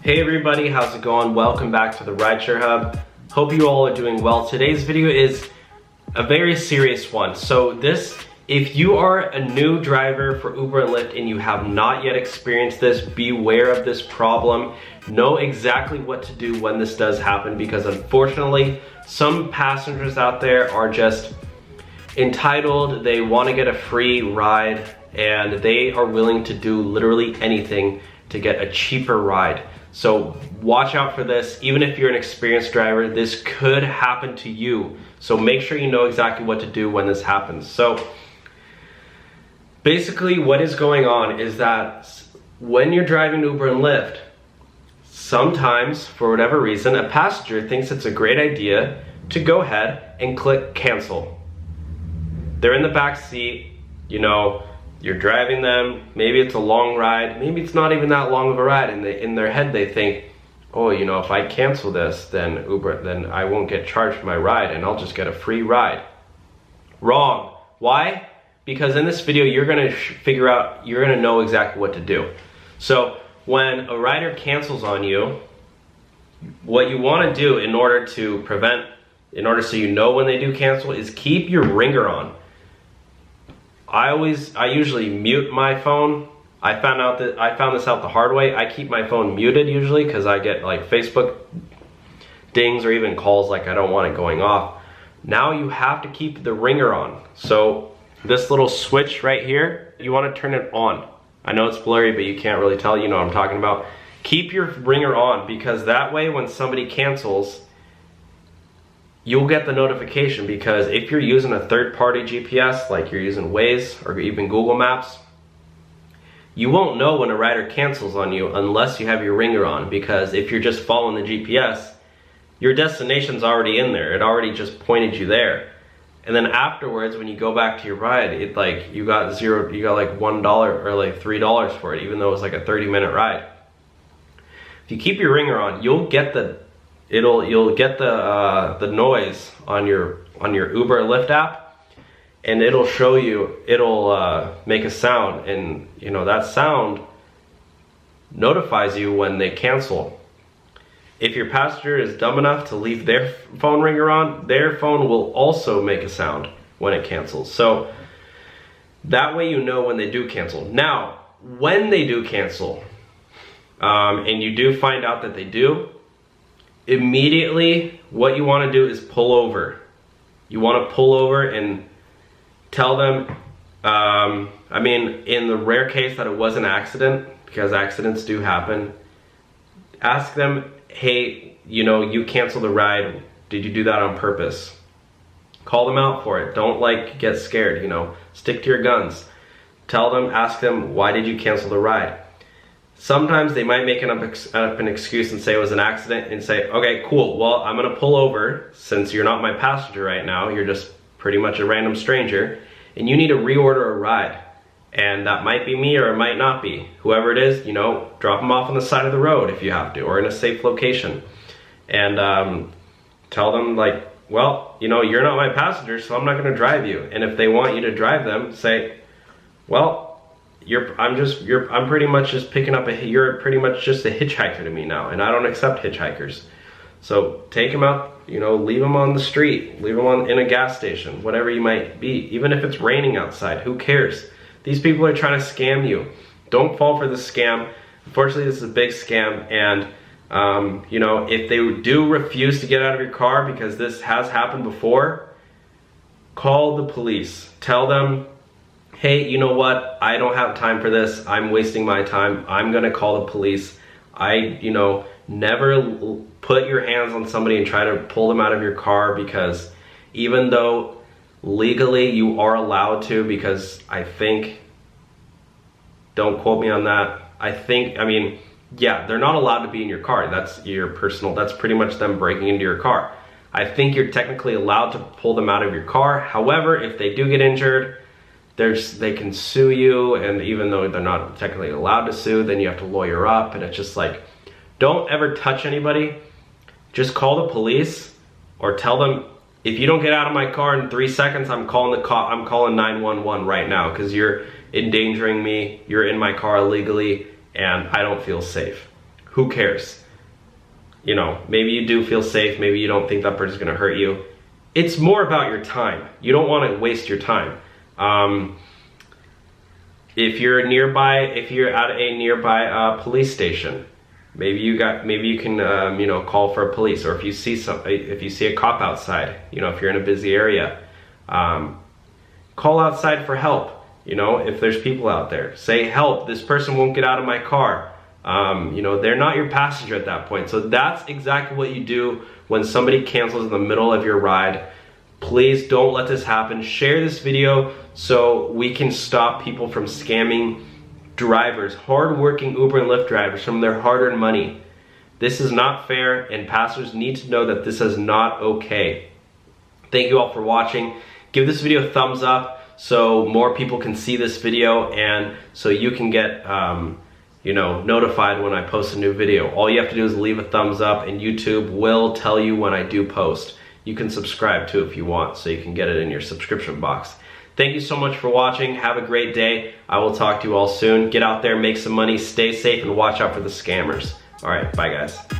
Hey everybody, how's it going? Welcome back to the Rideshare Hub. Hope you all are doing well. Today's video is a very serious one. So if you are a new driver for Uber and Lyft and you have not yet experienced this, beware of this problem. Know exactly what to do when this does happen, because unfortunately, some passengers out there are just entitled. They want to get a free ride and they are willing to do literally anything to get a cheaper ride. So watch out for this. Even if you're an experienced driver, this could happen to you. So make sure you know exactly what to do when this happens. So basically what is going on is that when you're driving Uber and Lyft, sometimes for whatever reason, a passenger thinks it's a great idea to go ahead and click cancel. They're in the back seat, you know, you're driving them, maybe it's a long ride, maybe it's not even that long of a ride, and in their head they think, oh, you know, if I cancel this, then I won't get charged for my ride and I'll just get a free ride. Wrong. Why? Because in this video you're gonna you're gonna know exactly what to do. So when a rider cancels on you, what you wanna do in order so you know when they do cancel is keep your ringer on. I usually mute my phone. I found this out the hard way. I keep my phone muted usually because I get like Facebook dings or even calls like I don't want it going off. Now you have to keep the ringer on. So this little switch right here, you want to turn it on. I know it's blurry, but you can't really tell, you know what I'm talking about. Keep your ringer on, because that way when somebody cancels, you'll get the notification. Because if you're using a third-party GPS, like you're using Waze or even Google Maps, you won't know when a rider cancels on you unless you have your ringer on. Because if you're just following the GPS, your destination's already in there. It already just pointed you there. And then afterwards, when you go back to your ride, you got like $1 or like $3 for it, even though it was like a 30-minute ride. If you keep your ringer on, you'll get the noise on your Uber or Lyft app, and it'll show you, it'll make a sound, and you know that sound notifies you when they cancel. If your passenger is dumb enough to leave their phone ringer on, their phone will also make a sound when it cancels. So that way you know when they do cancel. Now, when they do cancel, and you do find out that they do, immediately what you want to do is pull over. You want to pull over and tell them, I mean, in the rare case that it was an accident, because accidents do happen, ask them, hey, you know, you canceled the ride. Did you do that on purpose? Call them out for it. Don't like get scared, you know, stick to your guns. Tell them, ask them, why did you cancel the ride? Sometimes they might make up an excuse and say it was an accident, and say, okay, cool, well, I'm gonna pull over since you're not my passenger right now. You're just pretty much a random stranger, and you need to reorder a ride. And that might be me or it might not be. Whoever it is, you know, drop them off on the side of the road if you have to, or in a safe location. And tell them like, well, you know, you're not my passenger, so I'm not gonna drive you. And if they want you to drive them, say, well, I'm pretty much just picking up you're pretty much just a hitchhiker to me now, and I don't accept hitchhikers. So take them out, you know, leave them on the street, leave them in a gas station, whatever you might be. Even if it's raining outside, who cares? These people are trying to scam you. Don't fall for the scam. Unfortunately, this is a big scam, and you know, if they do refuse to get out of your car, because this has happened before, call the police. Tell them, hey, you know what? I don't have time for this. I'm wasting my time. I'm gonna call the police. You know, never put your hands on somebody and try to pull them out of your car, because even though legally you are allowed to, because I think, don't quote me on that, I mean, yeah, they're not allowed to be in your car. That's that's pretty much them breaking into your car. I think you're technically allowed to pull them out of your car. However, if they do get injured, they can sue you, and even though they're not technically allowed to sue, then you have to lawyer up, and it's just like, don't ever touch anybody. Just call the police, or tell them, if you don't get out of my car in 3 seconds, I'm calling 911 right now, because you're endangering me, you're in my car illegally, and I don't feel safe. who cares? You know, maybe you do feel safe, maybe you don't think that person's gonna hurt you. It's more about your time. You don't wanna waste your time. If you're at a nearby police station, maybe you can you know, call for police, or if you see a cop outside, you know, if you're in a busy area, call outside for help. You know, if there's people out there, say, help, this person won't get out of my car. You know, they're not your passenger at that point. So that's exactly what you do when somebody cancels in the middle of your ride. Please don't let this happen. Share this video so we can stop people from scamming drivers, hard-working Uber and Lyft drivers, from their hard-earned money. This is not fair, and passengers need to know that this is not okay. Thank you all for watching. Give this video a thumbs up so more people can see this video, and so you can get you know, notified when I post a new video. All you have to do is leave a thumbs up, and YouTube will tell you when I do post. You can subscribe too if you want, so you can get it in your subscription box. Thank you so much for watching. Have a great day. I will talk to you all soon. Get out there, make some money, stay safe, and watch out for the scammers. All right, bye guys.